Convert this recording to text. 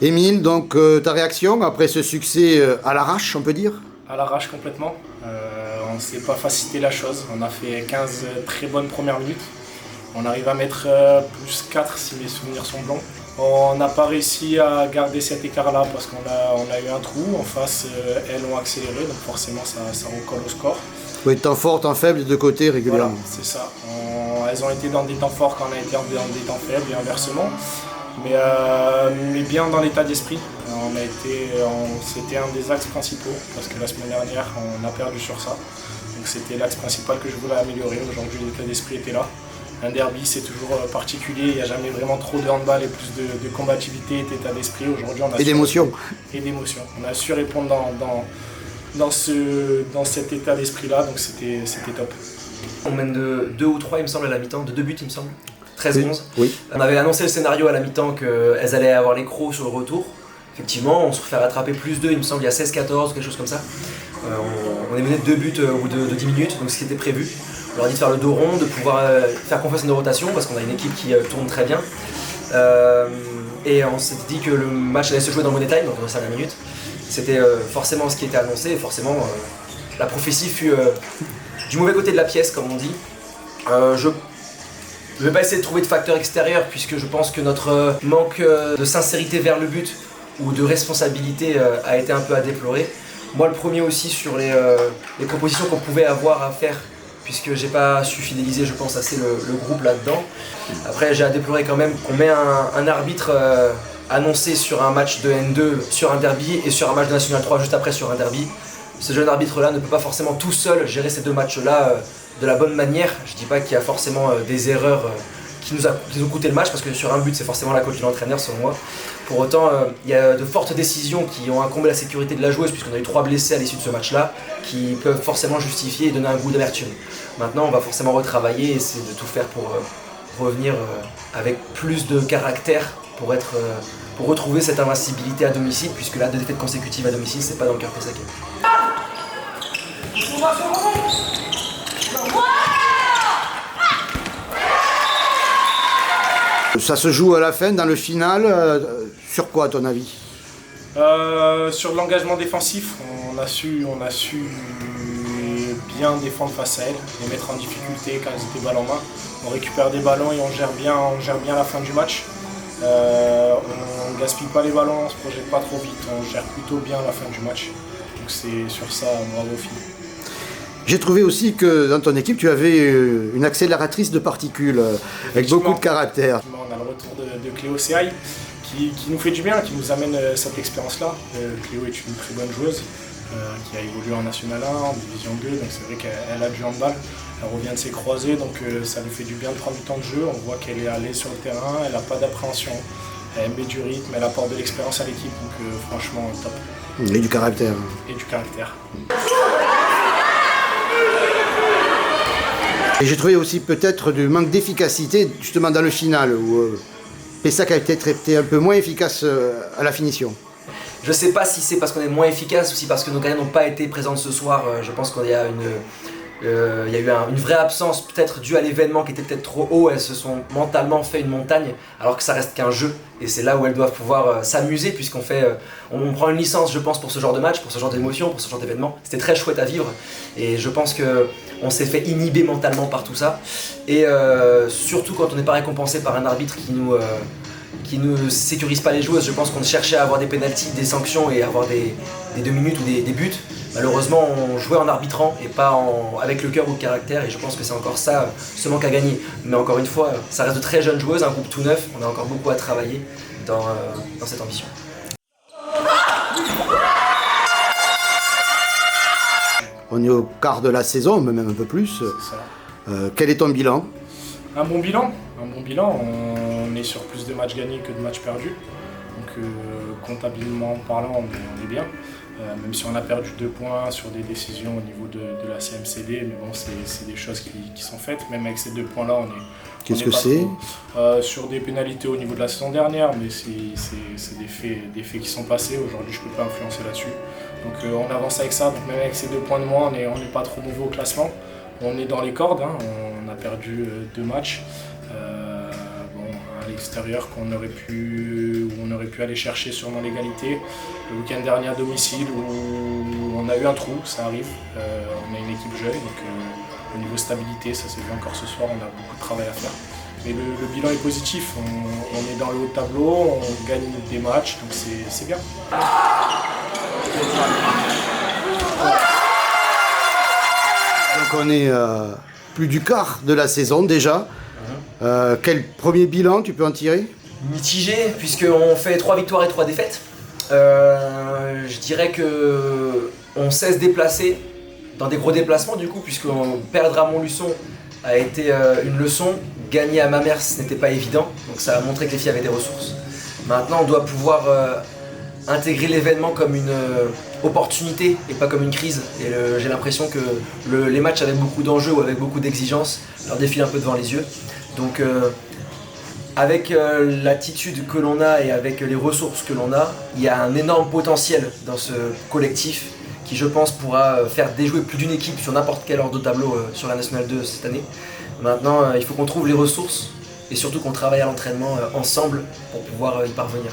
Émile, donc ta réaction après ce succès à l'arrache, on peut dire? À l'arrache complètement. On ne s'est pas facilité la chose. On a fait 15 très bonnes premières minutes. On arrive à mettre plus 4 si mes souvenirs sont bons. On n'a pas réussi à garder cet écart-là parce qu'on a eu un trou. En face, elles ont accéléré, donc forcément ça recolle au score. Oui, temps fort, temps faible, des deux côtés régulièrement. Voilà, c'est ça. Elles ont été dans des temps forts quand on a été dans des temps faibles et inversement. Mais bien dans l'état d'esprit. C'était un des axes principaux parce que la semaine dernière on a perdu sur ça. Donc c'était l'axe principal que je voulais améliorer. Aujourd'hui l'état d'esprit était là. Un derby c'est toujours particulier, il n'y a jamais vraiment trop de handball et plus de combativité et d'état d'esprit. Aujourd'hui on a Et d'émotion. Et d'émotion. On a su répondre dans cet état d'esprit là, donc c'était top. On mène de 2 ou 3 il me semble à la mi-temps, de 2 buts il me semble. 13-11. Oui. On avait annoncé le scénario à la mi-temps qu'elles allaient avoir les crocs sur le retour. Effectivement, on se fait rattraper plus 2, il me semble, il y a 16-14, quelque chose comme ça. On est mené de 2 buts au bout de 10 minutes, donc ce qui était prévu. On leur a dit de faire le dos rond, de pouvoir faire confiance à nos rotations, parce qu'on a une équipe qui tourne très bien. Et on s'est dit que le match allait se jouer dans le money time, donc dans 5 minutes. C'était forcément ce qui était annoncé, et forcément la prophétie fut du mauvais côté de la pièce, comme on dit. Je ne vais pas essayer de trouver de facteurs extérieurs puisque je pense que notre manque de sincérité vers le but ou de responsabilité a été un peu à déplorer. Moi le premier aussi sur les propositions qu'on pouvait avoir à faire puisque j'ai pas su fidéliser je pense assez le groupe là-dedans. Après j'ai à déplorer quand même qu'on met un arbitre annoncé sur un match de N2 sur un derby et sur un match de National 3 juste après sur un derby. Ce jeune arbitre-là ne peut pas forcément tout seul gérer ces deux matchs-là de la bonne manière. Je dis pas qu'il y a forcément des erreurs qui nous ont coûté le match, parce que sur un but, c'est forcément la coach de l'entraîneur, selon moi. Pour autant, il y a de fortes décisions qui ont incombé la sécurité de la joueuse, puisqu'on a eu 3 blessés à l'issue de ce match-là, qui peuvent forcément justifier et donner un goût d'amertume. Maintenant, on va forcément retravailler et essayer de tout faire pour revenir avec plus de caractère, pour retrouver cette invincibilité à domicile, puisque là, 2 défaites consécutives à domicile, c'est pas dans le cœur Pessac. Ça se joue à la fin, dans le final. Sur quoi, à ton avis? Sur l'engagement défensif, on a su bien défendre face à elles, les mettre en difficulté quand elles étaient balle en main. On récupère des ballons et on gère bien la fin du match. On ne gaspille pas les ballons, on ne se projette pas trop vite, on gère plutôt bien la fin du match. Donc c'est sur ça, bravo aux filles. J'ai trouvé aussi que dans ton équipe, tu avais une accélératrice de particules avec beaucoup de caractère. On a le retour de Cléo Seaille qui nous fait du bien, qui nous amène cette expérience-là. Cléo est une très bonne joueuse qui a évolué en National 1, en Division 2, donc c'est vrai qu'elle a du handball. Elle revient de ses croisés, donc ça lui fait du bien de prendre du temps de jeu. On voit qu'elle est allée sur le terrain, elle n'a pas d'appréhension, elle met du rythme, elle apporte de l'expérience à l'équipe, donc franchement top. Et du caractère. Et du caractère. Et j'ai trouvé aussi peut-être du manque d'efficacité justement dans le final, où Pessac a peut-être été un peu moins efficace à la finition. Je sais pas si c'est parce qu'on est moins efficace ou si parce que nos gardiens n'ont pas été présentes ce soir. Je pense qu'il y a il y a eu une vraie absence, peut-être due à l'événement qui était peut-être trop haut. Elles se sont mentalement fait une montagne, alors que ça reste qu'un jeu. Et c'est là où elles doivent pouvoir s'amuser, puisqu'on on prend une licence, je pense, pour ce genre de match, pour ce genre d'émotion, pour ce genre d'événement. C'était très chouette à vivre. Et je pense qu'on s'est fait inhiber mentalement par tout ça. Et surtout quand on n'est pas récompensé par un arbitre qui ne sécurise pas les joueuses. Je pense qu'on cherchait à avoir des pénaltys, des sanctions et avoir des 2 minutes ou des buts. Malheureusement, on jouait en arbitrant et pas avec le cœur ou le caractère, et je pense que c'est encore ça, ce manque à gagner. Mais encore une fois, ça reste de très jeunes joueuses, un groupe tout neuf, on a encore beaucoup à travailler dans cette ambition. On est au quart de la saison, même un peu plus. Quel est ton bilan? Un bon bilan. On est sur plus de matchs gagnés que de matchs perdus. Donc comptablement parlant, on est bien. Même si on a perdu 2 points sur des décisions au niveau de la CMCD, mais bon, c'est des choses qui sont faites. Même avec ces 2 points-là, on est. Qu'est-ce que c'est? Sur des pénalités au niveau de la saison dernière, mais c'est des faits qui sont passés. Aujourd'hui, je ne peux pas influencer là-dessus. Donc on avance avec ça. Donc même avec ces 2 points de moins, on n'est pas trop mauvais au classement. On est dans les cordes, hein. On a perdu 2 matchs. l'extérieur où on aurait pu aller chercher sûrement l'égalité. Le week-end dernier à domicile où on a eu un trou, ça arrive. On a une équipe jeune, donc au niveau stabilité, ça s'est vu encore ce soir, on a beaucoup de travail à faire. Mais le bilan est positif, on est dans le haut de tableau, on gagne des matchs, donc c'est bien. Donc on est plus du quart de la saison déjà. Quel premier bilan tu peux en tirer? Mitigé, puisqu'on fait 3 victoires et 3 défaites. Je dirais qu'on sait se déplacer dans des gros déplacements du coup, puisqu'on perdre à Montluçon a été une leçon. Gagner à Mamers, ce n'était pas évident, donc ça a montré que les filles avaient des ressources. Maintenant, on doit pouvoir intégrer l'événement comme une opportunité et pas comme une crise. Et j'ai l'impression que les matchs avec beaucoup d'enjeux ou avec beaucoup d'exigences leur défilent un peu devant les yeux. Donc avec l'attitude que l'on a et avec les ressources que l'on a, il y a un énorme potentiel dans ce collectif qui, je pense, pourra faire déjouer plus d'une équipe sur n'importe quel ordre de tableau sur la Nationale 2 cette année. Maintenant, il faut qu'on trouve les ressources et surtout qu'on travaille à l'entraînement ensemble pour pouvoir y parvenir.